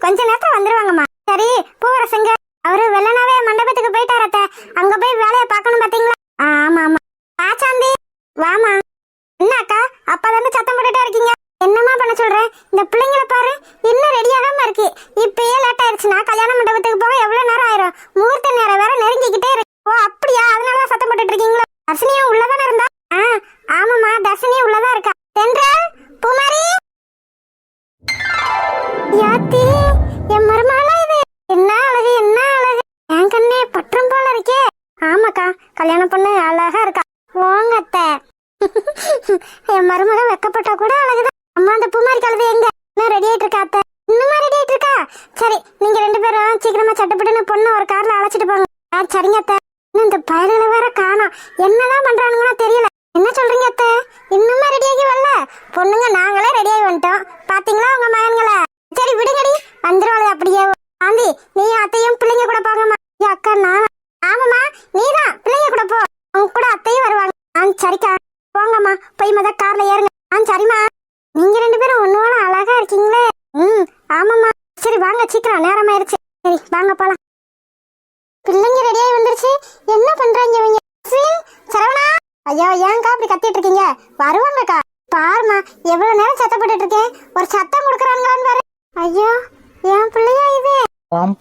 கொஞ்ச நேரத்துல வந்துருவாங்கம்மா. சரி பூவரசங்க அவரு வெள்ளனாவே மண்டபத்துக்கு போயிட்டாரத்த, அங்க போய் வேலையை பார்க்கணும் பாத்தீங்களா? ஆமா ஆமா. ஆச்சாந்தி வாமா. என்ன அக்கா அப்பதானே சத்தம் போட்டுட்டே இருக்கீங்க? என்னமா பண்ண சொல்றேன்? இந்த பிள்ளைங்களை பாரு இன்னும் ரெடியாகாம இருக்கு. இப்பயே லேட் ஆயிடுச்சுன்னா கல்யாண மண்டபத்துக்கு போக எவ்வளவு நேரம் ஆயிரும்? முகூர்த்த நேரம் வேற நெருங்கிக்கிட்டே இருக்கு. ஓ அப்படியா, அதனாலதான் சத்தம் போட்டுட்டு இருக்கீங்களா? தர்ஷினியும் உள்ளதானே இருந்தா? ஆமாமா, தர்ஷினியும் உள்ளதா இருக்கா. தென்றல் பூமாரி யாத்தி என் மருமகளா இது? என்ன அழகு என்ன அழகு, என் கண்ணே பற்றும் போல இருக்கே. ஆமாக்கா, கல்யாணம் பொண்ணு அழகா இருக்கா. போங்க அத்தை. என் மருமக வெக்கப்பட்டா கூட அழகுதான். அம்மா அந்த பூமாரி கழுது எங்க? இன்னும் ரெடி ஆயிட்டு இருக்கா அத்தை? இன்னுமா ரெடி ஆயிட்டு இருக்கா? சரி நீங்க ரெண்டு பேரும் சீக்கிரமா சட்டப்பட்டுன்னு பொண்ணு ஒரு கார்ல அழைச்சிட்டு போங்க. சரிங்க அத்தை. இன்னும் இந்த பயல்களை வேற காணோம், என்னதான் பண்றானுங்களோ தெரியல. என்ன சொல்றீங்க அத்தை? இன்னுமா ரெடியாகி வரல? பொண்ணுங்க நாங்களே ரெடியாகி வந்துட்டோம், பாத்தீங்களா உங்க மகன்களை? சரி விடுங்கடி, வந்துருவாளே அப்படியே. ஆந்தி நீ அத்தையும் பிள்ளைங்க கூட போங்கம்மா. அக்கா நான்? ஆமாம்மா நீதான் பிள்ளைங்க கூட போ, அவங்க கூட அத்தையும் வருவாங்க. சரிக்கா போங்கம்மா, போய் மொதல் கார்ல ஏறுங்க. சரிம்மா. நீங்க ரெண்டு பேரும் ஒன்னோட அழகா இருக்கீங்களே. ஆமாம்மா. சரி வாங்க, சீக்கிரம் நேரம் ஆயிருச்சு. சரி வாங்க போலாம். பிள்ளைங்க ரெடியாகி வந்துருச்சு. என்ன பண்றாங்க இவங்க? சரவணா. ஐயோ ஏன்க்கா அப்படி கத்திட்டு இருக்கீங்க? வருவாங்கக்கா. பாருமா எவ்வளவு நேரம் சத்தப்பட்டு இருக்கேன், ஒரு சத்தம் கொடுக்குறாங்களான்னு பாரு. ஐயோ என் பிள்ளையா இது?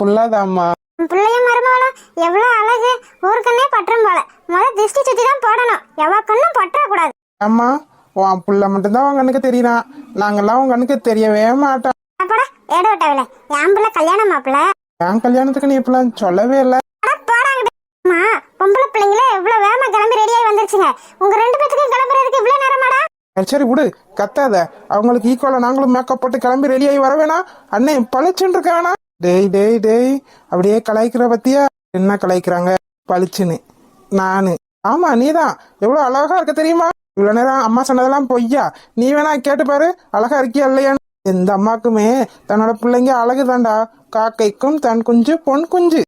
பிள்ளைதாம்மா. பிள்ளைய மருமகளும் எவ்வளவு அழகு, ஒரு கண்ணே பற்றும் போல. முதல் திருஷ்டி சுத்தி தான் போடணும், எவ்வளோ கண்ணும் பற்ற கூடாது. அம்மா உன் புள்ள மட்டும்தான் உங்க கண்ணுக்கு தெரியுறா, நாங்கெல்லாம் உங்க கண்ணுக்கு தெரியவே மாட்டோம். அப்படா ஏட விட்டவில்லை, என் பிள்ளை கல்யாணம் மாப்பிள்ள. என் கல்யாணத்துக்கு நீ இப்பெல்லாம் சொல்லவே இல்லை. போடாங்கம்மா, பொம்பளை பிள்ளைங்களே எவ்வளவு வேகமா கிளம்பி ரெடியாகி வந்துருச்சுங்க. உங்க ரெண்டு பேத்துக்கும் கிளம்புறதுக்கு இவ்வளவு நேரமாடா? சரி விடு, கத்தாத. அவங்களுக்கு ஈக்குவலா நாங்களும் மேக்கப் போட்டு கிளம்பி ரெடியாகி வர வேணா? அண்ணே பளிச்சுன்னு இருக்க வேணா? டேய் டேய் டேய், அப்படியே கலாய்க்கிற பத்தியா? என்ன கலாய்க்கிறாங்க பளிச்சுன்னு? நானு ஆமா நீதான் எவ்வளவு அழகா இருக்க தெரியுமா? இவ்வளவு நேரம் அம்மா சொன்னதெல்லாம் பொய்யா? நீ வேணா கேட்டு பாரு, அழகா இருக்கியா இல்லையான்னு. எந்த அம்மாக்குமே தன்னோட பிள்ளைங்க அழகுதான்டா. காக்கைக்கும் தன் குஞ்சு பொன் குஞ்சு.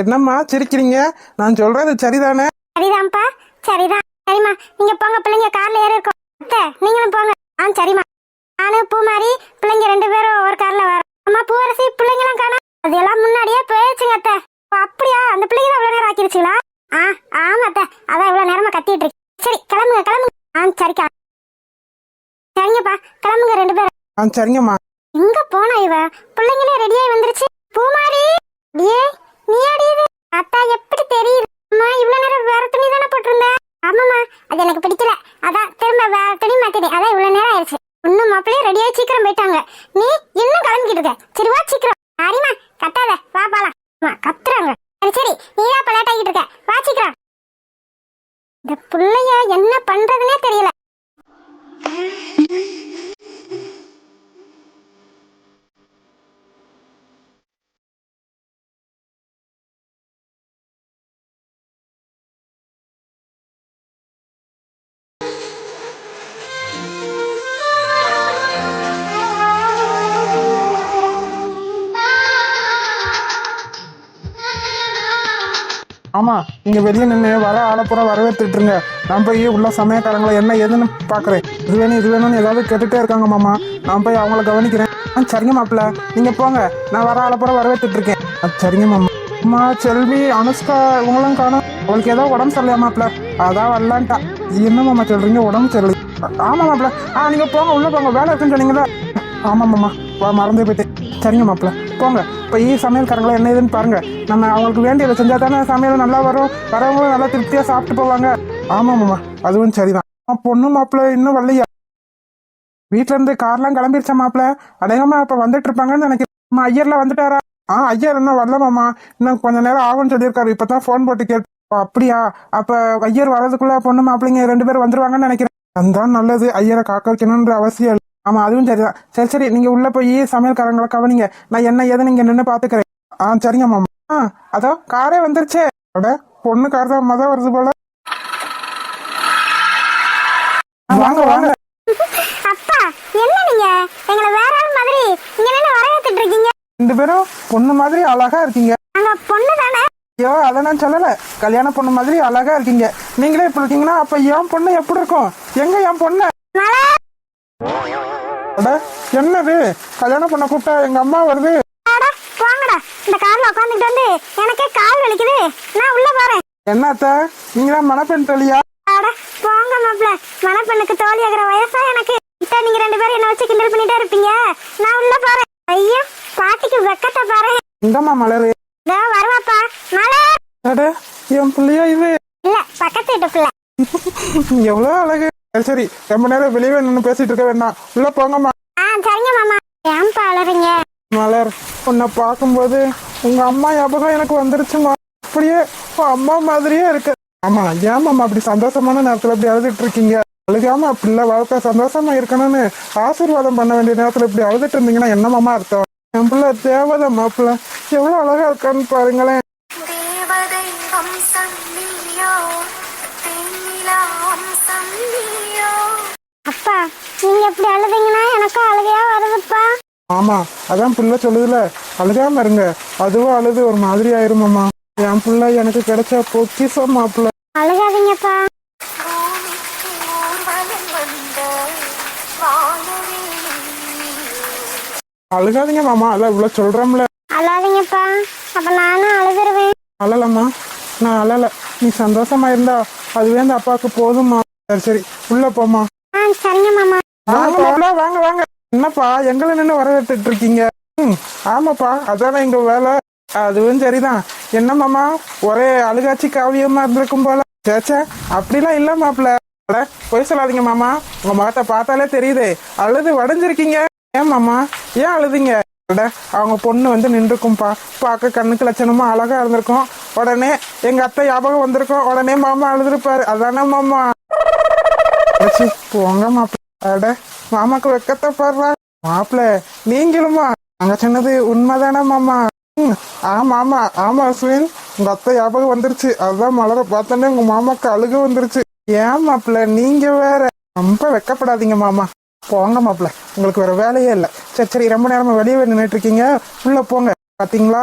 என்னம்மா சிரிக்கிறீங்க? நான் சொல்றது சரிதானே? சரிதான்ப்பா, சரிதான். சரிம்மா நீங்க போங்க, பிள்ளைங்க கார்ல ஏறி இருக்கோம். நீங்களும் போங்க. சரிம்மா. நானு பூமாரி பிள்ளைங்க ரெண்டு பேரும் ஒரு கார்ல வரோம். அம்மா பூவரசி பிள்ளைங்களாம் காணா, அதெல்லாம் முன்னாடியே போயிடுச்சுங்க அத்தை. அப்படியா, அந்த பிள்ளைங்க தான் இவ்வளவு நேரம் ஆக்கிருச்சுங்களா? ஆமா அத்தை, அதான் இவ்வளவு நேரமா கத்திட்டு இருக்கு. சரி கிளம்புங்க கிளம்புங்க. சரிக்கா. சரிங்கப்பா கிளம்புங்க ரெண்டு பேரும். சரிங்கம்மா. எங்க போனா இவ? பிள்ளைங்களே ரெடியாகி வந்துருச்சு. பூமாரி நீ அடியுது அத்தா, எப்படி தெரியுது? அம்மா இவ்வளவு நேரம் வேற துணி தானே போட்டிருந்த? ஆமாம்மா, அது எனக்கு பிடிக்கல, அதான் திரும்ப வேற துணி மாத்திட்டேன். அதான் இவ்வளவு நேரம் ஆயிடுச்சு. இன்னும் மாப்பிள்ளையே ரெடியாகி சீக்கிரம் போயிட்டாங்க, நீ இன்னும் கிளம்பிக்கிட்டு இருக்க. சரி வா சீக்கிரம். சரிம்மா கத்தாத, வா பாலாம். கத்துறாங்க. சரி சரி நீதான் இப்ப லேட் ஆகிட்டு இருக்க, வா சீக்கிரம். இந்த பிள்ளைய என்ன பண்றதுன்னே தெரியல. ஆமா நீங்க வெளியே நின்று வர ஆளப்புறம் வரவேற்றுட்டுருங்க. நான் போய் உள்ள சமயக்காரங்களை என்ன ஏதுன்னு பாக்குறேன். இது வேணும்னு ஏதாவது கேட்டுட்டே இருக்காங்க மாமா, நான் போய் அவங்கள கவனிக்கிறேன். சரிங்க மாப்பிள்ள நீங்க போங்க, நான் வர ஆளப்புறம் வரவேற்றுட்டு இருக்கேன். சரிங்க மாமா. அம்மா செல்வி அனுஷ்கா இவங்களும் காணும். அவளுக்கு ஏதோ உடம்பு சரியில்லையா மாப்பிள்ள, அதான் வரலான்ட்டா. என்ன மாமா சொல்றீங்க உடம்பு சரியில்லை? ஆமா மாப்பிள்ள. நீங்க போங்க உள்ள போங்க, வேலை இருக்குன்னு சொன்னீங்களா? ஆமா மாமா மறந்தே போயிட்டேன். சரிங்க மாப்பிள்ள போங்க, போய் சமையல்காரங்களை என்ன ஏதுன்னு பாருங்க. நம்ம அவங்களுக்கு வேண்டியதை செஞ்சா தானே சமையல் நல்லா வரும், வரவங்களும் நல்லா திருப்தியா சாப்பிட்டு போவாங்க. ஆமா மாமா அதுவும் சரிதான். பொண்ணு மாப்பிள்ள இன்னும் வரலையா? வீட்டுல இருந்து கார்லாம் கிளம்பிருச்சா மாப்பிள்ள? அடையாம இப்ப வந்துட்டு இருப்பாங்கன்னு நினைக்கிறேன். ஐயர்லாம் வந்துட்டாரா? ஐயர் இன்னும் வரல மாமா, இன்னும் கொஞ்ச நேரம் ஆகும்னு சொல்லியிருக்காரு. இப்பதான் போன் போட்டு கேட்டு. அப்படியா, அப்ப ஐயர் வர்றதுக்குள்ள பொண்ணு மாப்பிள்ளைங்க ரெண்டு பேரும் வந்துருவாங்கன்னு நினைக்கிறேன். அதுதான் நல்லது, ஐயரை காக்க வைக்கணும்ன்ற அவசியம் இல்லை. ஆமா அதுவும் சரிதான். சரி சரி நீங்க உள்ள போய் சமையல்காரங்களை கவனிங்க, நான் என்ன ஏதுன்னு இங்க நின்று பாத்துக்கிறேன். சரிங்க மாமா. அதோ காரே வந்துருச்சே. அட பொண்ணு கார் தான் மொதல் வருது போல. வாங்க வாங்க. அப்பா என்ன நீங்க எங்களை வேற ஆள் மாதிரி இங்க நின்னு வரவேத்துட்டு இருக்கீங்க? 2 பேரும் பொண்ணு மாதிரி அழகா இருக்கீங்க. நாங்க பொண்ணு தானே. ஐயோ அதை நான் சொல்லல, கல்யாண பொண்ணு மாதிரி அழகா இருக்கீங்க. நீங்களே இப்படி இருக்கீங்கன்னா அப்ப என் பொண்ணு எப்படி இருக்கும்? எங்க என் பொண்ணு? அட என்னது, கல்யாண பொண்ணை கூப்பிட்டா எங்க அம்மா வருது. போங்கடா, இந்த கார்ல உட்காந்துட்டு வந்து எனக்கே கால் வலிக்குது, நான் உள்ள போறேன். என்னத்த நீங்களாம் மணப்பெண் தோழியா? அட போங்க மாப்ள, மணப்பெண்ணுக்கு தோழி ஆகிற வயசா எனக்கு. இப்ப நீங்க 2 பேரும் என்ன வச்சு கிண்டல் பண்ணிட்டே இருப்பீங்க, நான் உள்ள போறேன். ஐயோ பாட்டிக்கு வெக்கத்தை பாரு. இங்கம்மா மலரு. இதோ வருவாப்பா மலர். அட என் பிள்ளையா இது? இல்ல பக்கத்து வீட்டு பிள்ளை. எவ்வளவு அழகு. சரி ரொம்ப நேரம் வெளியே நின்று பேசிட்டு இருக்க வேண்டாம், உள்ள போங்கம்மா. சரிங்க மாமா. ஏன்பா அழறீங்க? மலர், உன்னை பார்க்கும்போது உங்க அம்மா ஞாபகம் எனக்கு வந்துருச்சுமா. அப்படியே அம்மா மாதிரியே இருக்கு. ஆமா ஏமாம்மா அப்படி சந்தோஷமான நேரத்துல இப்படி அழுதுட்டு இருக்கீங்க? அழுகாம அப்படில வாழ்க்கை சந்தோஷமா இருக்கணும்னு ஆசீர்வாதம் பண்ண வேண்டிய நேரத்துல இப்படி அழுதுட்டு இருந்தீங்கன்னா என்னமாமா அர்த்தம்? என் பிள்ளை தேவதை மாப்பிள்ள எவ்வளவு அழகா இருக்கான்னு பாருங்களேன். அப்பா நீங்க இப்படி அழுதீங்கன்னா எனக்கும் அழுகையா வருதுப்பா. ஆமா அதான் புள்ள சொல்லுதுல, அழுகாம இருங்க. அதுவும் அழுது ஒரு மாதிரி ஆயிருமாம்மா. என் புள்ள எனக்கு கிடைச்ச பொக்கிஷம் மாப்பிள்ள. அழுகாதீங்கப்பா. அழுகாதீங்க மாமா, அதான் இவ்வளவு சொல்றோம்ல. அழாதீங்கப்பா, அப்ப நானும் அழுதுருவேன். அழலம்மா, நான் அழல. நீ சந்தோஷமா இருந்தா அதுவே அந்த அப்பாவுக்கு போதுமா. சரி சரி உள்ள போமா. சரிங்க மாமா. வாங்க வாங்க வாங்க. என்னப்பா எங்களை நின்று வரவேற்றுட்டு இருக்கீங்க? ஆமாப்பா அதானே எங்க வேலை. அதுவும் சரிதான். என்ன மாமா ஒரே அழுகாட்சி காவியமா இருந்திருக்கும் போல. சேச்சா அப்படிலாம் இல்ல மாப்பிள்ள. பொய் சொல்லாதீங்க மாமா, உங்க முகத்தை பார்த்தாலே தெரியுது அழுது வடைஞ்சிருக்கீங்க. ஏன் மாமா ஏன் அழுதுங்க? அவங்க பொண்ணு வந்து நின்றுக்கும்பா, பார்க்க கண்ணுக்கு லட்சணமா அழகா இருந்திருக்கும். உடனே எங்க அத்தை ஞாபகம் வந்திருக்கும், உடனே மாமா அழுதுருப்பாரு. அதானே மாமா? போங்க மாப்பிள்ள. அட மாமாக்கு வெக்கத்தை பாடுறா. மாப்பிள்ள நீங்களுமா? அங்க சொன்னது உண்மைதானே மாமா? ஆமா ஆமா ஆமா அஸ்வின், உங்க அத்தை ஞாபகம் வந்துருச்சு. அதுதான் மலரை பார்த்தோன்னே உங்க மாமாக்கு அழுக வந்துருச்சு. ஏன் மாப்பிள்ள நீங்க வேற? ரொம்ப வெக்கப்படாதீங்க மாமா. போங்க மாப்பிள்ள, உங்களுக்கு வேற வேலையே இல்லை. சரி சரி ரொம்ப நேரமா வெளியே நின்றுட்டு இருக்கீங்க, உள்ள போங்க. பாத்தீங்களா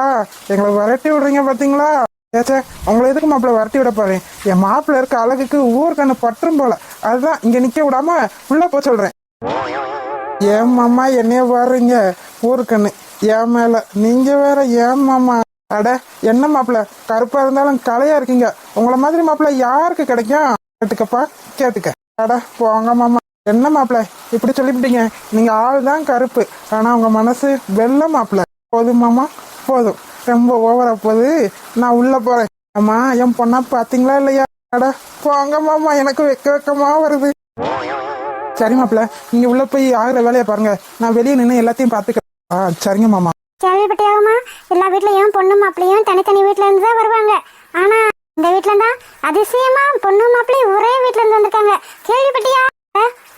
எங்களை விரட்டி விடுறீங்க பாத்தீங்களா? சேச்சே உங்களை எதுக்கு மாப்பிள்ள விரட்டி விட போறேன்? என் மாப்பிள்ள இருக்க அழகுக்கு ஊர்கண்ணு பற்றும் போல, அதுதான் இங்க நிக்க விடாம உள்ள போ சொல்றேன். ஏன் மாமா என்னைய வர்றீங்க? ஊருக்கண்ணு ஏன் மேல, நீங்க வேற ஏன் மாமா? அட என்ன மாப்பிள்ள கருப்பா இருந்தாலும் கலையா இருக்கீங்க. உங்களை மாதிரி மாப்பிள்ள யாருக்கு கிடைக்கும்? கேட்டுக்கப்பா கேட்டுக்க. அட போங்க மாமா. என்ன மாப்பிள்ள இப்படி சொல்லிவிட்டீங்க? நீங்க ஆள் தான் கருப்பு, ஆனா உங்க மனசு வெள்ளை மாப்பிள்ள. போதும் மாமா போதும், ரொம்ப ஓவரா போகுது. நான் உள்ள போறேன். அம்மா என் பொண்ணா பாத்தீங்களா இல்லையா? அட போங்க மாமா, எனக்கு வெக்கமா வருது. சரி மாப்பிள்ள, நீங்க உள்ள போய் ஆகிற வேலையை பாருங்க, நான் வெளியே நின்று எல்லாத்தையும் பாத்துக்கிறேன். சரிங்க மாமா. கேள்விப்பட்டியாகுமா? எல்லா வீட்லயும் பொண்ணு மாப்பிள்ளையும் தனித்தனி வீட்டுல இருந்து தான் வருவாங்க. ஆனா இந்த வீட்டுல தான் அதிசயமா பொண்ணு மாப்பிள்ளையும் ஒரே வீட்டுல இருந்து வந்திருக்காங்க. கேள்விப்பட்டியா?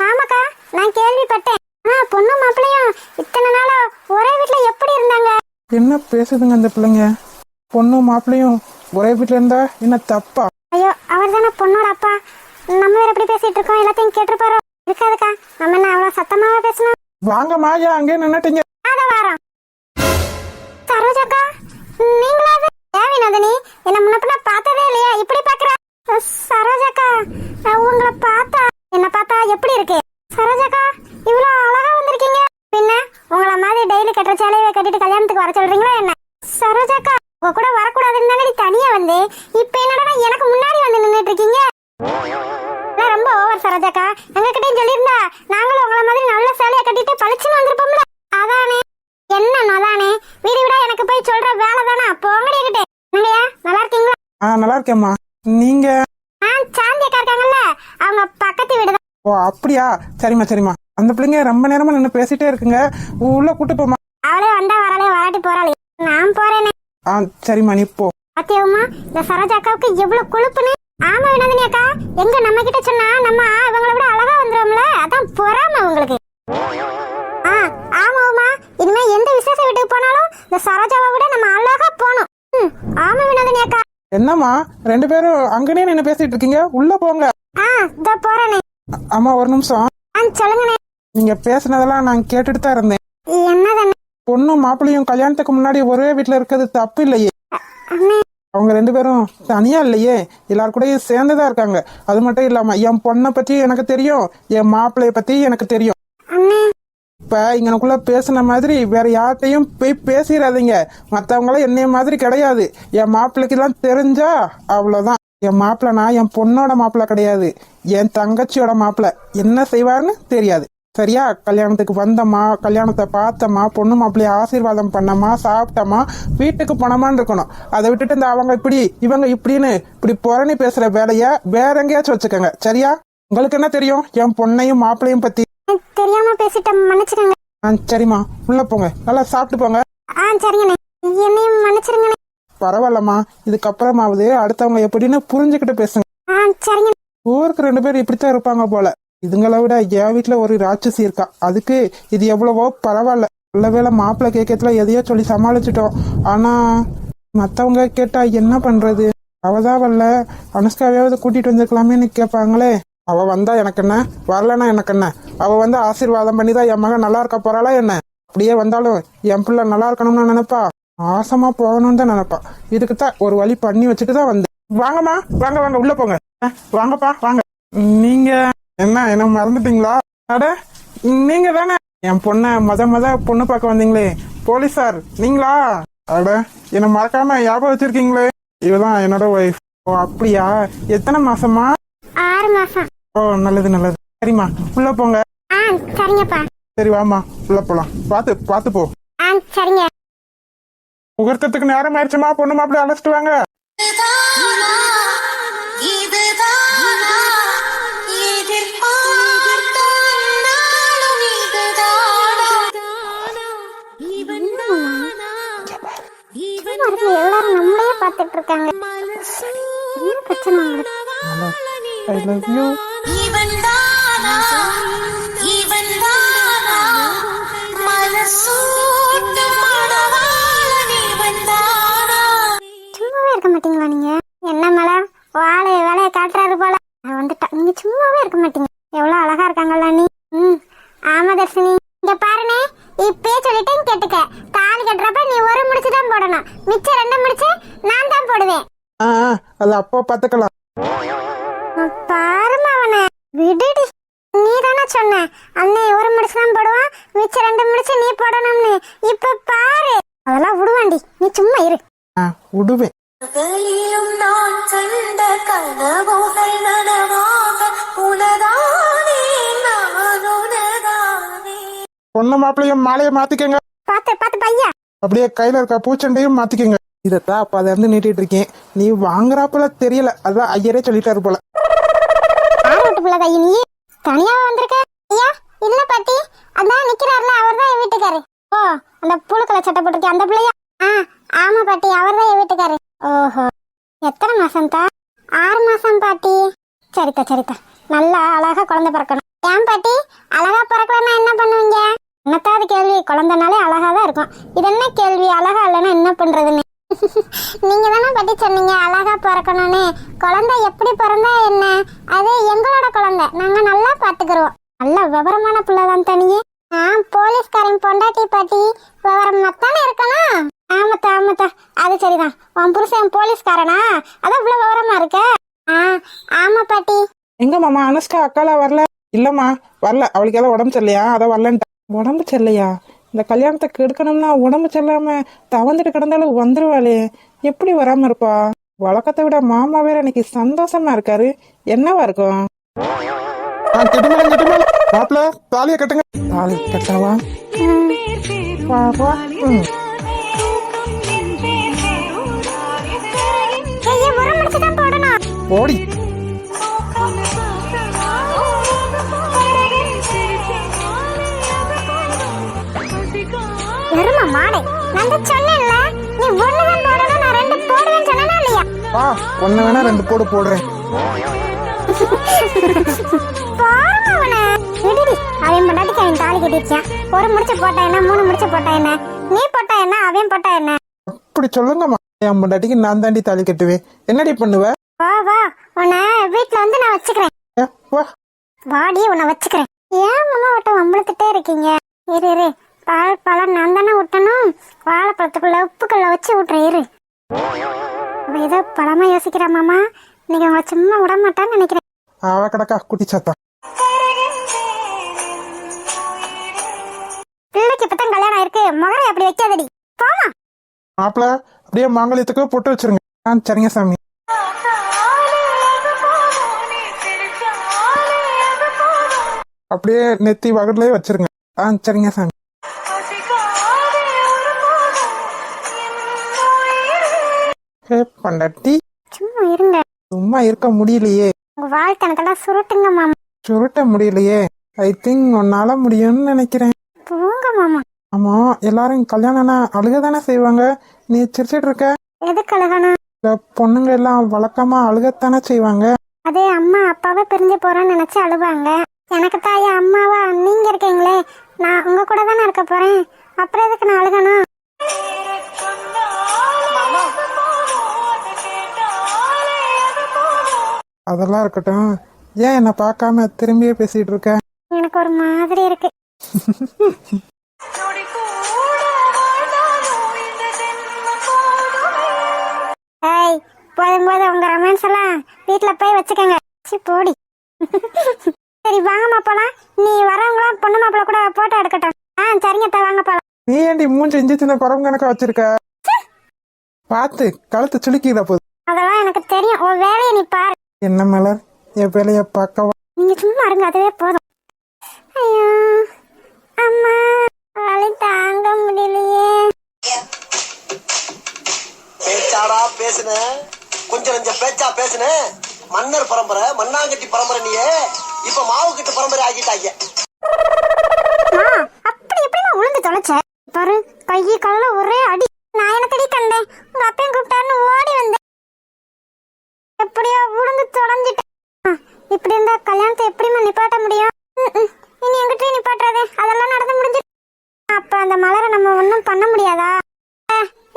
ஆமாக்கா நான் கேள்விப்பட்டேன். ஆனா பொண்ணு மாப்பிள்ளையும் இத்தனை நாளா ஒரே வீட்டுல எப்படி இருந்தாங்க? என்ன பேசுதுங்க அந்த பிள்ளைங்க? பொண்ணு மாப்பிள்ளையும் ஒரே வீட்டுல இருந்தா என்ன தப்பா? ஐயோ அவர் தானே பொண்ணோட அப்பா. நம்ம வேற எப்படி பேசிட்டு இருக்கோம், எல்லாத்தையும் கேட்டுருப்பாரோ. இருக்காதுக்கா, நம்ம என்ன அவ்வளவு சத்தமாவா பேசணும்? வாங்க மாயா, அங்கே நின்னுட்டீங்க. சரோஜாக்கா நீங்களா? தேவினதனி என்ன முன்னப்ப பார்த்ததே இல்லையா? இப்படி பாக்குற? சரோஜாக்கா உங்களை பார்த்தா என்ன பார்த்தா எப்படி இருக்கு? சரோஜாக்கா இவ்வளவு அழகா வந்திருக்கீங்க. பின்ன உங்களை மாதிரி டெய்லி கட்டுற சேலையை கட்டிட்டு கல்யாணத்துக்கு வர சொல்றீங்களா என்ன? சரோஜாக்கா உங்க கூட வரக்கூடாதுன்னு தானே தனியா வந்து இப்ப என்னடா எனக்கு முன்னாடி வந்து நின்னுட்டு இருக்கீங்க? ரொம்ப ஓவர் சரோஜாக்கா. எங்ககிட்டயும் சொல்லியிருந்தா நாங்களும் உங்களை மாதிரி நல்ல சேலையை கட்டிட்டு பளிச்சுன்னு வந்திருப்போம்ல. அதானே என்ன நதானே வீடு விடா எனக்கு போய் சொல்ற வேலை தானே. போங்கடிக்கிட்டே என்னங்கய்யா நல்லா இருக்கீங்களா? நல்லா இருக்கேம்மா. நீங்க? சாந்தியக்கா இருக்காங்கல்ல, அவங்க பக்கத்து வீடு தான். ஓ அப்படியா, சரிம்மா சரிம்மா. அந்த பிள்ளைங்க ரொம்ப நேரமா நின்று பேசிட்டே இருக்குங்க, உள்ள கூட்டு போமா. அவளே வந்தா வராளே வராட்டி போறாளே, நான் போறேனே. சரிம்மா நீ போ. பாத்தியாவுமா இந்த சரோஜாக்காவுக்கு எவ்வளவு கொழுப்புன்னு. ஆமா வினோதினி அக்கா, எங்க நம்ம கிட்ட சொன்னா நம்ம இவங்களை விட அழகா வந்துரும்ல, அதான் பொறாம உங்களுக்கு. ஆமாவுமா, இனிமே எந்த விசேஷ வீட்டுக்கு போனாலும் இந்த சரோஜாவை விட நம்ம அழகா போகணும். ம், ஆமா வினோதினி அக்கா. என்னம்மா ரெண்டு பேரும் அங்கனே நின்று பேசிட்டு இருக்கீங்க, உள்ள போங்க. இதோ போறேனே. அம்மா ஒரு நிமிஷம். சொல்லுங்கண்ணே. நீங்க பேசுனதெல்லாம் நான் கேட்டுட்டு தான் இருந்தேன். என்னதானே? பொண்ணும் மாப்பிள்ளையும் கல்யாணத்துக்கு முன்னாடி ஒரே வீட்டுல இருக்கிறது தப்பு இல்லையே. அண்ணே. அவங்க ரெண்டு பேரும் தனியா இல்லையே, எல்லாரு கூடயும் சேர்ந்துதான் இருக்காங்க. அது மட்டும் இல்லாம என் பொண்ணை பத்தி எனக்கு தெரியும், என் மாப்பிள்ளைய பத்தி எனக்கு தெரியும். அண்ணே. இப்ப இங்கனக்குள்ள பேசுன மாதிரி வேற யார்கிட்டையும் போய் பேசிடாதீங்க. மத்தவங்களாம் என்னைய மாதிரி கிடையாது. என் மாப்பிள்ளைக்கு எல்லாம் தெரிஞ்சா அவ்வளவுதான். என் மாப்பிள்ளனா என் பொண்ணோட மாப்பிள்ளை கிடையாது, என் தங்கச்சியோட மாப்பிள்ளை. என்ன செய்வாருன்னு தெரியாது. சரியா? கல்யாணத்துக்கு வந்தோமா, கல்யாணத்தை பார்த்தோமா, பொண்ணு மாப்பிள்ளைய ஆசீர்வாதம் பண்ணமா, சாப்பிட்டோமா, வீட்டுக்கு போனோமான்னு இருக்கணும். அதை விட்டுட்டு இந்த அவங்க இப்படி இவங்க இப்படின்னு இப்படி புறணி பேசுற வேலைய வேற எங்கேயாச்சும் வச்சுக்கோங்க. சரியா? உங்களுக்கு என்ன தெரியும் என் பொண்ணையும் மாப்பிள்ளையும் பத்தி? தெரியாம பேசிட்டேன், மன்னிச்சிருங்க. சரிம்மா, உள்ள போங்க, நல்லா சாப்பிட்டு போங்க. சரிங்கண்ணே, என்னையும் மன்னிச்சிருங்கண்ணே. பரவாயில்லம்மா, இதுக்கப்புறமாவது அடுத்தவங்க எப்படின்னு புரிஞ்சுக்கிட்டு பேசுங்க. சரிங்க. ஊருக்கு ரெண்டு பேரும் இப்படித்தான் இருப்பாங்க போல. இதுங்களை விட என் வீட்டுல ஒரு ராட்சசி இருக்கா, அதுக்கு இது எவ்வளவோ பரவாயில்ல. நல்ல வேளை மாப்பிள்ளை கேட்கறதுல எதையோ சொல்லி சமாளிச்சிட்டோம். ஆனா மத்தவங்க கேட்டா என்ன பண்றது? அவதான் வரல, அனுஷ்காவையாவது கூட்டிட்டு வந்திருக்கலாமேன்னு கேட்பாங்களே. அவ வந்தா எனக்கு என்ன, வரலன்னா எனக்கு என்ன? அவ வந்து ஆசீர்வாதம் பண்ணிதான் என் மகன் நல்லா இருக்க போறாளா என்ன? அப்படியே வந்தாலும் என் பிள்ளை நல்லா இருக்கணும்னு நினைப்பா, ஆசமா போகணும்னு தான் நினைப்பா. இதுக்குத்தான் ஒரு வழி பண்ணி வச்சுட்டு தான் வந்தேன். வாங்கம்மா, வாங்க வாங்க, உள்ள போங்க. வாங்கப்பா வாங்க. நீங்க என்ன மறந்துட்டீங்களா? அட நீங்க தானே என் பொண்ண முத பொண்ணு பார்க்க வந்தீங்களே, போலீஸார் நீங்களா? அட என்ன மறக்காம ஞாபகம் வச்சிருக்கீங்களே. இவதான் என்னோட ஒய்ஃப். ஓ அப்படியா? எத்தனை மாசமா? 6 மாசம். ஓ நல்லது நல்லது. சரிம்மா, உள்ள போங்க. சரிங்கப்பா. சரி வாமா, உள்ள போலாம். பாத்து போ. சரிங்க. முகூர்த்தத்துக்கு நேரம் ஆயிடுச்சுமா, பொண்ணு மாப்பிள்ளை அழைச்சிட்டு வாங்க. எல்லாரும் நம்மளையே பாத்துட்டு இருக்காங்க. என்ன பிரச்சனை? I love you. சும்மாவே இருக்க மாட்டீங்களா நீங்க? என்ன மேல வேலைய காட்டுறாரு போல. வந்துட்டா, நீங்க சும்மாவே இருக்க மாட்டீங்க. எவ்வளவு அழகா இருக்காங்கல்ல நீ. ஆமா தர்ஷினி, இங்க பாருனே, இப்பே சொல்லிட்டேன் கேட்டுக்க. தாலி கட்டுறப்ப நீ ஒரு முடிச்சுதான் போடணும், மிச்சம் 2 முடிச்சு நான் தான் போடுவேன். அது அப்போ பாத்துக்கலாம். பாருமா அவனை விடுடி. நீ தானே சொன்ன அண்ணே ஒரு முடிச்சு தான் போடுவான், மிச்சம் 2 முடிச்சு நீ போடணும்னு. இப்ப பாரு, அதெல்லாம் விடுவாண்டி, நீ சும்மா இரு. விடுவேன். நான் கண்ட கனவுகள் நனவாக உனதானே நான் உனதானே. பொண்ணு மாப்பிள்ளையும் மாலையை மாத்திக்கங்க. பாத்து பையா, அப்படியே கையில இருக்க பூச்சண்டையும் மாத்திக்கங்க. இதத்தான் அப்ப அதை இருந்து நீட்டிட்டு இருக்கேன். நீ வாங்குறாப்புல தெரியல, அதான் ஐயரே சொல்லிட்டாரு போல. ஆரோட்டு பிள்ளை கையை நீ தனியாவா வந்திருக்க? ஐயா இல்ல பாட்டி, அதான் நிக்கிறாருல, அவர்தான் என் வீட்டுக்காரு. ஓ, அந்த புழுக்கலை சட்டை போட்டிருக்கேன் அந்த பிள்ளையா? ஆமா பாட்டி, அவர்தான் என் வீட்டுக்காரு. ஓஹோ, எத்தனை மாசம் தா? 6 மாசம் பாட்டி. சரித்தா, நல்லா அழகா குழந்தை பிறக்கணும். ஏன் பாட்டி, அழகா பிறக்கலன்னா என்ன பண்ணுவீங்க? என்னத்தாவது கேள்வி, குழந்தைனாலே அழகாதான் இருக்கும். இது என்ன கேள்வி, அழகா இல்லைன்னா என்ன பண்றதுன்னு? நீங்க தானே பாட்டி சொன்னீங்க அழகா பிறக்கணும்னு. குழந்தை எப்படி பிறந்தா என்ன, அது எங்களோட குழந்தை, நாங்க நல்லா பாத்துக்கிறோம். நல்ல விவரமான பிள்ளைதான் தனியே. போலீஸ்காரன் பொண்டாட்டி பாட்டி, விவரமா தானே இருக்கணும். ஆமாத்தா, அது சரிதான். உன் புருஷன் போலீஸ்காரனா, அதான் இவ்வளவு விவரமா இருக்க. ஆமா பாட்டி. எங்க மாமா அனுஷ்கா அக்காலா வரல? இல்லம்மா வரல, அவளுக்கு ஏதாவது உடம்பு சரியில்லையா, அதான் வரலன்ட்டா. உடம்பு சரியில்லையா? இந்த கல்யாணத்தை கெடுக்கணும்னா உடம்பு சரியில்லாம தவந்துட்டு கிடந்தாலும் வந்துருவாளே, எப்படி வராம இருப்பா? வழக்கத்தை விட மாமா வேற இன்னைக்கு சந்தோஷமா இருக்காரு, என்னவா இருக்கும்? மாப்பிள்ள தாலியை கட்டுங்க. தாலி கட்டவா? ஓடி எருமை மாடே, நான் சொன்னேன்ல, நீ ஒண்ணுதான் போடணும், நான் 2 போடுவேன்னு சொன்னா இல்லையா? ஒண்ணு வேணா 2 போடுறேன். அவன் பொண்டாட்டிக்கு அவன் தாலி கட்டிருச்சான். 1 முடிச்சு போட்டா என்ன, 3 முடிச்சு போட்டா என்ன, நீ போட்டா என்ன, அவன் போட்டா என்ன? அப்படி சொல்லுங்கம்மா. என் பொண்டாட்டிக்கு நான் தாண்டி தாலி கட்டுவேன். என்னடி பண்ணுவ? வா வா, உன்னை வீட்டுல வந்து நான் வச்சுக்கிறேன். வா. வாடி, உன்னை வச்சுக்கிறேன். ஏன் மாமா விட்ட வம்பளத்துட்டே இருக்கீங்க? இரு பால் பழம் நான் தானே விட்டணும். வாழைப்பழத்துக்குள்ள உப்புக்கல்ல வச்சு விட்டுறேன். இரு. அவ ஏதோ பழமா யோசிக்கிறா மாமா. இன்னைக்கு அவங்களை சும்மா விட மாட்டான்னு நினைக்கிறேன். அவ கிடக்கா குட்டி சாத்தா. பிள்ளைக்கு இப்பதான் கல்யாணம் ஆயிருக்கு, மகரை அப்படி வைக்காதடி. போமா. மாப்பிள அப்படியே மாங்கல்யத்துக்கு பொட்டு வச்சிருங்க. சரிங்க சாமி. அப்படியே நெத்தி வகட்லயே வச்சிருங்க. சரிங்க சாமி. பண்டாட்டி சும்மா இருங்க. சும்மா இருக்க முடியலையே. உங்க வாழ்த்தனத்தெல்லாம் சுருட்டுங்க மாமா. சுருட்ட முடியலையே. ஐ திங்க் உன்னால முடியும்னு நினைக்கிறேன். போங்க மாமா. ஆமா, எல்லாரும் கல்யாணம்னா அழுகதானே செய்வாங்க. நீ சிரிச்சிட்டு இருக்க. எதுக்கு அழகானா? இந்த பொண்ணுங்க எல்லாம் வழக்கமா அழுகத்தானே செய்வாங்க. அதே அம்மா அப்பாவை பிரிஞ்சு போறேன்னு நினைச்சு அழுவாங்க. எனக்கு தாயா அம்மாவா நீங்க இருக்கீங்களே, நான் உங்க கூட தானே இருக்க போறேன். அப்புறம் எதுக்கு நான் அழுகணும்? அதெல்லாம் இருக்கட்டும். ஏன் என்ன பார்க்காம திரும்பியே பேசிட்டு இருக்க? எனக்கு ஒரு மாதிரி இருக்கு. ஏய், போதும் உங்க ரொமான்ஸ் எல்லாம் வீட்டுல போய் வச்சுக்கோங்க. போடி. சரி வாங்கம்மா போலாம். நீ வரவங்களாம் பொண்ணு மாப்பிள்ள கூட போட்டோ எடுக்கட்டும். சரிங்க வாங்க போலாம். நீ ஏண்டி மூஞ்சி இஞ்சிச்சின குறவு கணக்கா வச்சிருக்க? பார்த்து கழுத்து சுளுக்கிற போது. அதெல்லாம் எனக்கு தெரியும். உன் வேலையை நீ பாரு. என்ன மலர், என் வேலைய பார்க்கவா? நீங்க சும்மா இருங்க, அதுவே போதும். ஐயோ அம்மா, வலி தாங்க முடியலையே. பேச்சாடா பேசுன, கொஞ்சம் கொஞ்சம் பேச்சா பேசுன. மன்னர் பரம்பரை, மண்ணாங்கட்டி பரம்பரை. நீயே இப்ப மாவு கட்டு பரம்பரை ஆகிட்டாங்க. அப்படி எப்படி நான் உளுந்து தொலைச்ச பாரு. கையை கால ஒரே அடி. நான் என்ன தேடி கண்டேன். உங்க அப்பையும் கூப்பிட்டாருன்னு ஓடி வந்தேன். எப்படியோ உளுந்து தொலைஞ்சிட்டேன். இப்படி இருந்தா கல்யாணத்தை எப்படிமா நிப்பாட்ட முடியும்? இனி எங்கிட்டே நிப்பாட்டுறது? அதெல்லாம் நடந்து முடிஞ்சு. அப்ப அந்த மலரை நம்ம ஒன்னும் பண்ண முடியாதா?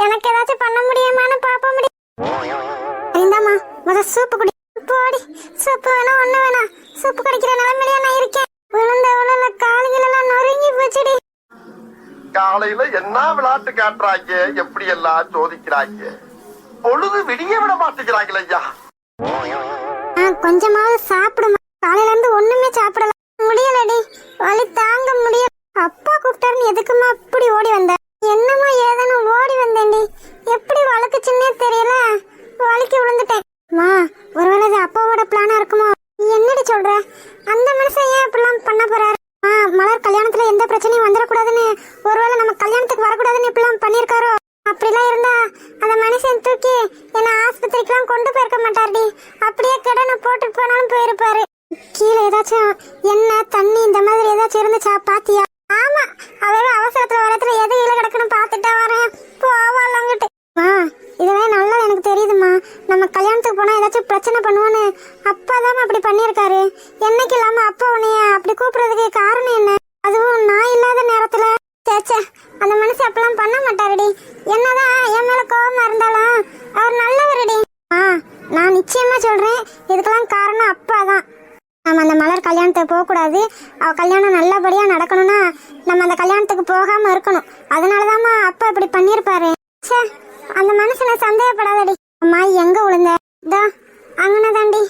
எனக்கு ஏதாச்சும் பண்ண முடியுமான்னு பாப்ப முடியும். இந்தாமா முத சூப்பு குடி. போடி, சூப்பு வேணா ஒண்ணு வேணா. சூப்பு குடிக்கிற நிலைமையில நான் இருக்கேன். விழுந்த உள்ள கால்களெல்லாம் நொறுங்கி போச்சுடி. காலையில என்ன விளையாட்டு காட்டுறாங்க, எப்படி எல்லாம் சோதிக்கிறாங்க. பொழுது விடிய விட மாட்டேங்கிறாங்களே ஐயா. கொஞ்சமாவது சாப்பிடுமா. காலையில இருந்து ஒண்ணுமே சாப்பிடல. முடியலடி, வலி தாங்க முடியல. அப்பா கூப்பிட்டாருன்னு எதுக்குமா அப்படி ஓடி வந்த? என்னமா ஏதானு ஓடி வந்தேன்டி. எப்படி வழுக்குச்சுன்னே தெரியல. வலிக்கு விழுந்துட்டேன். மா, ஒருவேளை இது அப்பாவோட பிளானா இருக்குமோ? என்னடி சொல்ற? அந்த மனுஷன் ஏன் இப்படிலாம் பண்ண போறாரு? மலர் கல்யாணத்துல எந்த பிரச்சனையும் வந்துடக்கூடாதுன்னு, ஒருவேளை நம்ம கல்யாணத்துக்கு வரக்கூடாதுன்னு இப்படிலாம் பண்ணிருக்காரோ? அப்படிலாம் இருந்தா அந்த மனுஷன் தூக்கி என்ன ஆஸ்பத்திரிக்கெல்லாம் கொண்டு போயிருக்க மாட்டார்டி. அப்படியே கடனை போட்டு போனாலும் போயிருப்பாரு. கீழே ஏதாச்சும் எண்ணெய் தண்ணி இந்த மாதிரி ஏதாச்சும் இருந்துச்சா பாத்தியா? ஆமா, அவரே அவசரத்துல வரத்துல எது கீழே கிடக்குன்னு பாத்துட்டா வரேன். போவாள் அங்கிட்டு. இதெல்லாம் நல்லா எனக்கு தெரியுதுமா. நம்ம கல்யாணத்துக்கு போனா ஏதாச்சும் பிரச்சனை பண்ணுவோன்னு அப்பா தான் அப்படி பண்ணிருக்காரு. என்னைக்கு இல்லாம அப்பா உன்னைய அப்படி கூப்பிடுறதுக்கு காரணம் என்ன? அதுவும் நான் இல்லாத நேரத்துல. சேச்சே, அந்த மனுஷன் அப்பெல்லாம் பண்ண மாட்டாருடி. என்னதான் என் மேல கோபமா இருந்தாலும் அவர் நல்லவருடி. நான் நிச்சயமா சொல்றேன், இதுக்கெல்லாம் காரணம் அப்பா தான். நம்ம அந்த மலர் கல்யாணத்துக்கு போக கூடாது. அவ கல்யாணம் நல்லபடியா நடக்கணும்னா நம்ம அந்த கல்யாணத்துக்கு போகாம இருக்கணும். அதனாலதாம்மா அப்பா இப்படி பண்ணிருப்பாரு. சே, அந்த மனுஷனை சந்தேகப்படாதடி. அம்மா எங்க விழுந்த? இதோ அங்கனதாண்டி.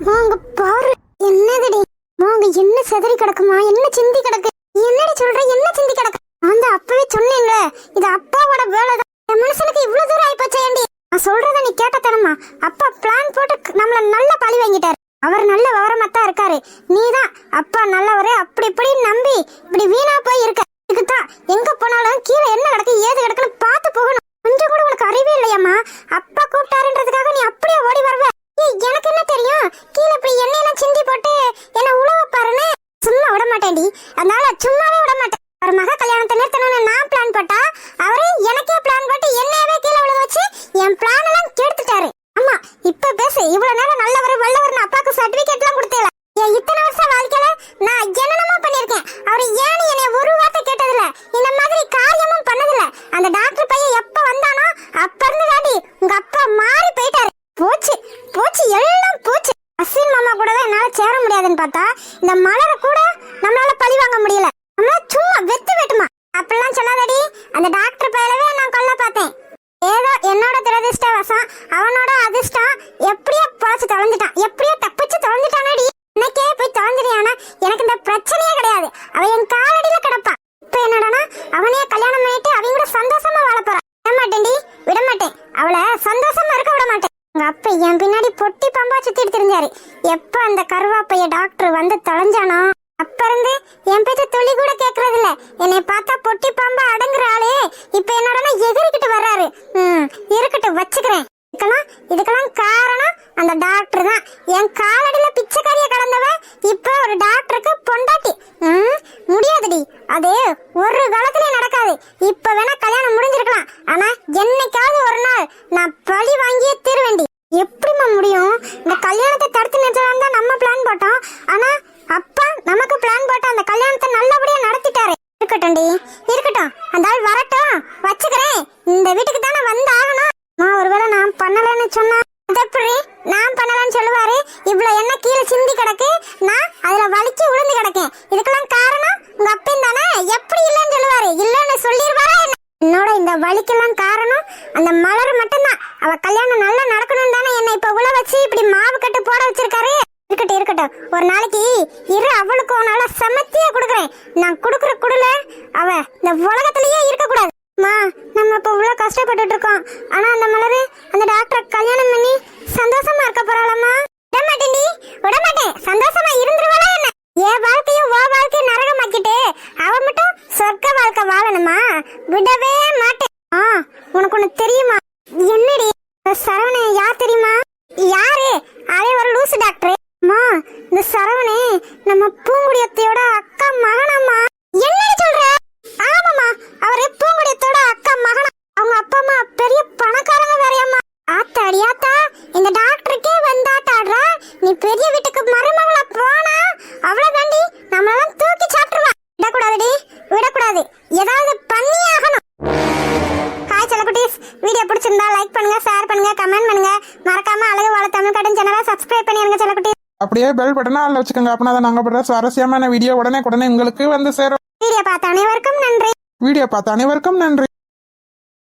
மோங்க பாரு, என்னதுடி மோங்க? என்ன செதறி கிடக்குமா? என்ன சிந்தி கிடக்கு? என்னடி சொல்ற? என்ன சிந்தி கிடக்கு? அந்த அப்பவே சொன்னீங்க, இது அப்பாவோட வேலைதான். என் மனுஷனுக்கு இவ்வளவு தூரம் ஆயிப்போச்சேண்டி. நான் சொல்றத நீ கேட்ட தரமா? அப்பா பிளான் போட்டு நம்மள நல்ல பழி வாங்கிட்டாரு. அவர் நல்ல விவரமாத்தான் இருக்காரு. நீதான் அப்பா நல்லவரு அப்படி இப்படி நம்பி இப்படி வீணா போய் இருக்க. இதுக்குதான் எங்க போனாலும் கீழே என்ன கிடக்கு ஏது கிடக்குன்னு பார்த்து போகணும். கொஞ்சம் கூட உனக்கு அறிவே இல்லையாம்மா? அப்பா கூப்பிட்டாருன்றதுக்காக நீ அப்படியே ஓடி வருவ? எனக்கு என்ன தெரியும்? கீழே இப்படி எண்ணெயெல்லாம் சிந்தி போட்டு என்ன உழவ பாருன்னு சும்மா விட மாட்டேன்டி. அதனால சும்மாவே விட மாட்டேன். ஒரு மக கல்யாணத்தை நிறுத்தணும்னு நான் பிளான் போட்டா அவரே எனக்கே பிளான் போட்டு என்னையவே கீழே விழுக வச்சு என் பிளான் எல்லாம் கெடுத்துட்டாரு. ஆமா, இப்ப பேசு. இவ்வளவு நேரம் நல்லவர் வல்லவர்னு அப்பாவுக்கு சர்டிபிகேட் எல்லாம் கொடுத்தேல. என் இத்தனை வருஷம் வாழ்க்கையில நான் என்னென்னமோ பண்ணிருக்கேன். அவரு ஏன்னு என்னை ஒரு வார்த்தை கேட்டதில்ல. இந்த மாதிரி காரியமும் பண்ணதில்ல. அந்த டாக்டர் பையன் எப்ப வந்தானோ பாட்டி உங்க அப்பா மாறி போயிட்டாரு. போச்சு போச்சு எல்லாம் போச்சு. அஸ்வின் மாமா கூட தான் என்னால சேர முடியாதுன்னு பார்த்தா இந்த மலரை கூட நம்மளால பழி வாங்க முடியல. நம்மள சும்மா வெத்து வெட்டுமா அப்படிலாம் சொல்லாதடி. அந்த டாக்டர் பையலவே நான் கொல்ல பார்த்தேன். ஏதோ என்னோட துரதிர்ஷ்டவசம் அவனோட அதிர்ஷ்டம் எப்படியோ பொழைச்சு தொலைஞ்சிட்டான். எப்படியோ தப்பிச்சு தொலைஞ்சிட்டானடி. இன்னைக்கே போய் தொலைஞ்சிட்டானா எனக்கு இந்த பிரச்சனையே கிடையாது. அவ என் காலடியில கிடப்பா. இப்ப என்னடானா அவனையே கல்யாணம் பண்ணிட்டு அவங்க கூட சந்தோஷமா வாழ போறான். விட மாட்டேன்டி, விட மாட்டேன். அவளை சந்தோஷமா இருக்க விட மாட்டேன். உங்க அப்பா என் பின்னாடி பொட்டி பம்பா சுத்திட்டு தெரிஞ்சாரு. எப்ப அந்த கருவாப்பைய டாக்டர் வந்து தொலைஞ்சானோ அப்ப இருந்து என் பேச்ச துளி கூட கேக்குறது இல்ல. என்னை பார்த்தா பொட்டி பாம்பா அடங்குற ஆளே இப்ப என்னடனா எகிரிக்கிட்டு வர்றாரு. இருக்கட்டும் வச்சுக்கிறேன். இதுக்கெல்லாம் காரணம் அந்த டாக்டர் தான். என் காலடியில பிச்சைக்காரிய கலந்தவ இப்ப ஒரு டாக்டருக்கு பொண்டாட்டி. முடியாதுடி, அது ஒரு காலத்திலே நடக்காது. இப்ப வேணா கல்யாணம் முடிஞ்சிருக்கலாம். ஆனா என்னைக்காவது ஒரு நாள் நான் பழி வாங்கியே தீருவேண்டி. எப்படிமா முடியும்? இந்த கல்யாணத்தை தடுத்து நிறுத்தலாம் தான் நம்ம பிளான் போட்டோம். ஆனா அப்பா நமக்கு பிளான் போட்டு அந்த கல்யாணத்தை நல்லபடியா நடத்திட்டாரு. இருக்கட்டும்டி, இருக்கட்டும். அந்த ஆள் வரட்டும், வச்சுக்கிறேன். இந்த வீட்டுக்கு தானே வந்து ஆகணும். ஒருவேளை நான் பண்ணலன்னு சொன்னா எப்படி நான் பண்ணலன்னு சொல்லுவாரு. இவ்வளவு என்ன கீழே சிந்தி கிடக்கு, நான் அதுல வலிச்சு விழுந்து கிடக்கேன். இதுக்கெல்லாம் காரணம் உங்க அப்பன் தானே. எப்படி இல்லைன்னு சொல்லுவாரு? இல்லன்னு சொல்லிடுவாரா? என்னோட இந்த வலிக்கெல்லாம் காரணம் அந்த மலர் மட்டும்தான். அவ கல்யாணம் நல்லா நடக்கணும் தானே என்னை இப்ப உள்ள வச்சு இப்படி மாவு கட்டு போட வச்சிருக்காரு. இருக்கட்டும் இருக்கட்டும், ஒரு நாளைக்கு இரு அவளுக்கு நல்லா சமத்தியா கொடுக்குறேன். நான் கொடுக்குற குடுல அவ இந்த உலகத்திலேயே இருக்க கூடாது. நம்ம இப்ப இவ்வளவு கஷ்டப்பட்டுட்டு இருக்கோம். ஆனா அந்த மலரு அந்த டாக்டரை கல்யாணம் பண்ணி சந்தோஷமா இருக்க போறாளம்மா. விட மாட்டேன், விட மாட்டேன். சந்தோஷமா இருந்துருவாளா என்ன? என் வாழ்க்கையும் ஓ வாழ்க்கையும் நரகமாக்கிட்டு அவ மட்டும் சொர்க்க வாழ்க்கை வாழணுமா? விடவே மாட்டேன். உனக்கு ஒண்ணு தெரியுமா? என்னடி சரவணே யார் தெரியுமா? யாரு? அவன் ஒரு லூசு டாக்டர். இந்த சரவணே நம்ம பூங்குடியத்தையோட அக்கா மகனம்மா. என்னடி சொல்ற? ஆமாமா, அவரு பூங்குடியத்தோட அக்கா மகனா. அவங்க அப்பா அம்மா பெரிய பணக்காரங்க வேறையம்மா. ஆத்தாடி ஆத்தா, இந்த டாக்டருக்கே வந்தாட்டாடுறா. நீ பெரிய வீட்டுக்கு மருமகளா போனா அவ்வளவுதாண்டி நம்மளாம் தூக்கி சாப்பிட்டுருவா. விடக்கூடாதுடி, விடக்கூடாது. ஏதாவது பண்ணி ஆகணும். ஹாய் செல்லக்குட்டீஸ், வீடியோ பிடிச்சிருந்தா லைக் பண்ணுங்க, ஷேர் பண்ணுங்க, கமெண்ட் பண்ணுங்க. மறக்காம அழகு வாழ தமிழ் கார்டன் சேனலை சப்ஸ்கிரைப் பண்ணிருங்க செல்லக்குட்டீஸ். அப்படியே பெல் பட்டனை ஆல்ல வச்சுக்கோங்க. அப்படின்னா தான் நாங்க போடுற சுவாரஸ்யமான வீடியோ உடனே உங்களுக்கு வந்து சேரும். வீடியோ பார்த்த அனைவருக்கும் நன்றி. வீடியோ பார்த்த அனைவருக்கும் நன்றி.